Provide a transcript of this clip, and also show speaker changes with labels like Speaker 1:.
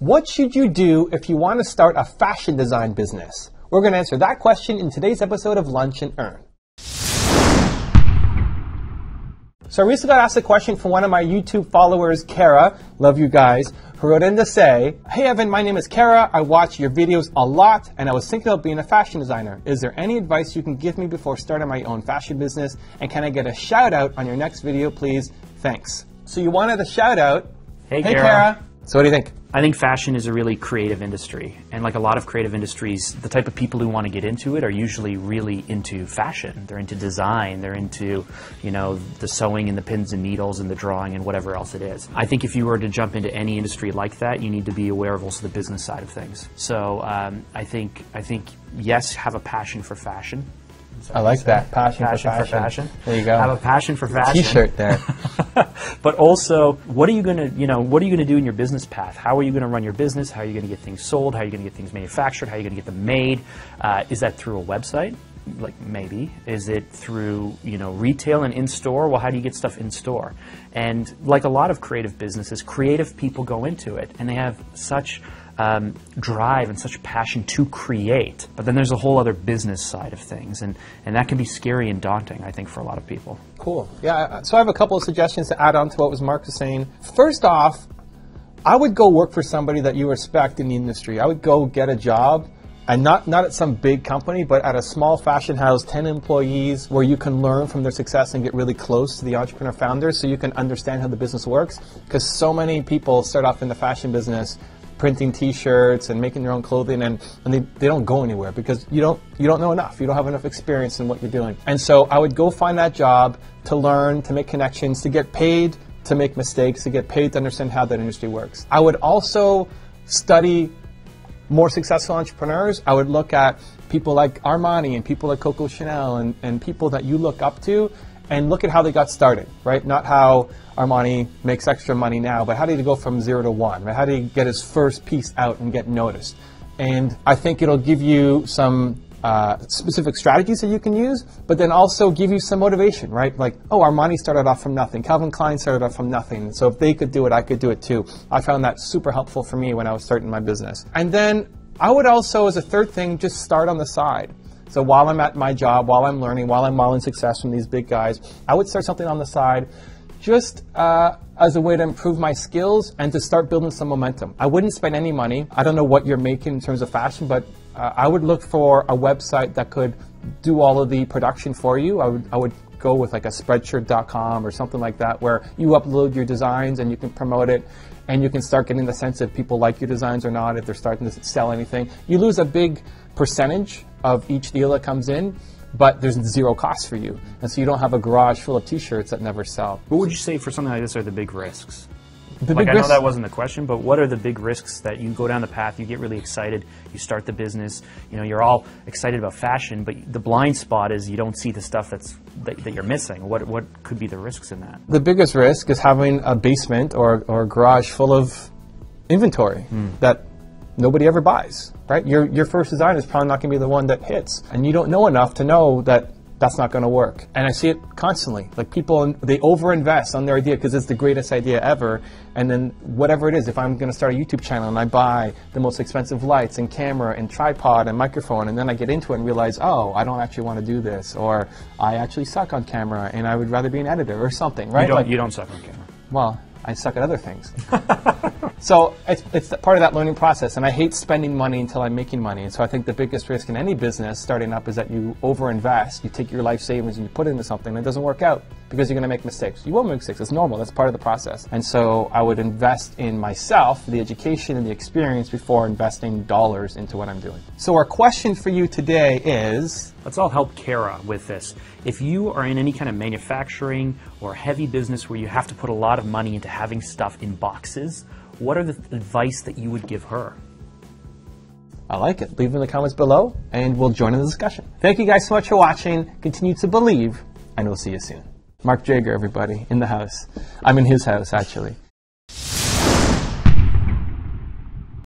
Speaker 1: What should you do if you want to start a fashion design business? We're going to answer that question in today's episode of Lunch and Earn. So I recently got asked a question from one of my YouTube followers, Kara, love you guys, who wrote in to say, "Hey Evan, my name is Kara. I watch your videos a lot and I was thinking about being a fashion designer. Is there any advice you can give me before starting my own fashion business? And can I get a shout out on your next video, please? Thanks." So you wanted a shout out.
Speaker 2: Hey
Speaker 1: Kara. So what do you think?
Speaker 2: I think fashion is a really creative industry, and like a lot of creative industries, the type of people who want to get into it are usually really into fashion. They're into design, they're into, you know, the sewing and the pins and needles and the drawing and whatever else it is. I think if you were to jump into any industry like that, you need to be aware of also the business side of things. So I think yes, have a passion for fashion.
Speaker 1: I like that. Passion for fashion. There you go.
Speaker 2: Have a passion for fashion.
Speaker 1: T-shirt there.
Speaker 2: But also, what are you going to do in your business path? How are you going to run your business? How are you going to get things sold? How are you going to get things manufactured? How are you going to get them made? Is that through a website? Like maybe. Is it through, retail and in-store? Well, how do you get stuff in store? And like a lot of creative businesses, creative people go into it and they have such drive and such passion to create. But then there's a whole other business side of things, and that can be scary and daunting, I think, for a lot of people.
Speaker 1: Cool. Yeah, so I have a couple of suggestions to add on to what Mark was saying. First off, I would go work for somebody that you respect in the industry. I would go get a job, and not at some big company, but at a small fashion house, 10 employees, where you can learn from their success and get really close to the entrepreneur founders so you can understand how the business works. Because so many people start off in the fashion business printing T-shirts and making their own clothing, and they don't go anywhere because you don't know enough. You don't have enough experience in what you're doing. And so I would go find that job to learn, to make connections, to get paid to make mistakes, to get paid to understand how that industry works. I would also study more successful entrepreneurs. I would look at people like Armani and people like Coco Chanel and people that you look up to, and look at how they got started, right? Not how Armani makes extra money now, but how did he go from 0 to 1? Right? How did he get his first piece out and get noticed? And I think it'll give you some specific strategies that you can use, but then also give you some motivation, right? Like, oh, Armani started off from nothing. Calvin Klein started off from nothing. So if they could do it, I could do it too. I found that super helpful for me when I was starting my business. And then I would also, as a third thing, just start on the side. So while I'm at my job, while I'm learning, while I'm modeling success from these big guys, I would start something on the side just as a way to improve my skills and to start building some momentum. I wouldn't spend any money. I don't know what you're making in terms of fashion, but I would look for a website that could do all of the production for you. I would go with like a Spreadshirt.com or something like that, where you upload your designs and you can promote it, and you can start getting the sense if people like your designs or not, if they're starting to sell anything. You lose a big percentage of each deal that comes in, but there's zero cost for you. And so you don't have a garage full of T-shirts that never sell.
Speaker 2: What would you say for something like this are the big risks?
Speaker 1: I
Speaker 2: know that wasn't the question, but what are the big risks that you go down the path, you get really excited, you start the business, you're all excited about fashion, but the blind spot is you don't see the stuff that you're missing. What could be the risks in that?
Speaker 1: The biggest risk is having a basement or a garage full of inventory that nobody ever buys, right? Your first design is probably not going to be the one that hits, and you don't know enough to know that that's not going to work. And I see it constantly. Like people, they overinvest on their idea because it's the greatest idea ever, and then whatever it is, if I'm going to start a YouTube channel and I buy the most expensive lights and camera and tripod and microphone, and then I get into it and realize, oh, I don't actually want to do this, or I actually suck on camera and I would rather be an editor or something, right?
Speaker 2: You don't suck on camera.
Speaker 1: Well, I suck at other things. So it's part of that learning process, and I hate spending money until I'm making money. And so I think the biggest risk in any business starting up is that you overinvest. You take your life savings and you put it into something and it doesn't work out because you're going to make mistakes. You will make mistakes. It's normal. That's part of the process. And so I would invest in myself, the education and the experience, before investing dollars into what I'm doing. So our question for you today is...
Speaker 2: Let's all help Kara with this. If you are in any kind of manufacturing or heavy business where you have to put a lot of money into having stuff in boxes, what are the advice that you would give her?
Speaker 1: I like it. Leave in the comments below and we'll join in the discussion. Thank you guys so much for watching. Continue to believe, and we'll see you soon. Mark Jager, everybody, in the house. I'm in his house, actually.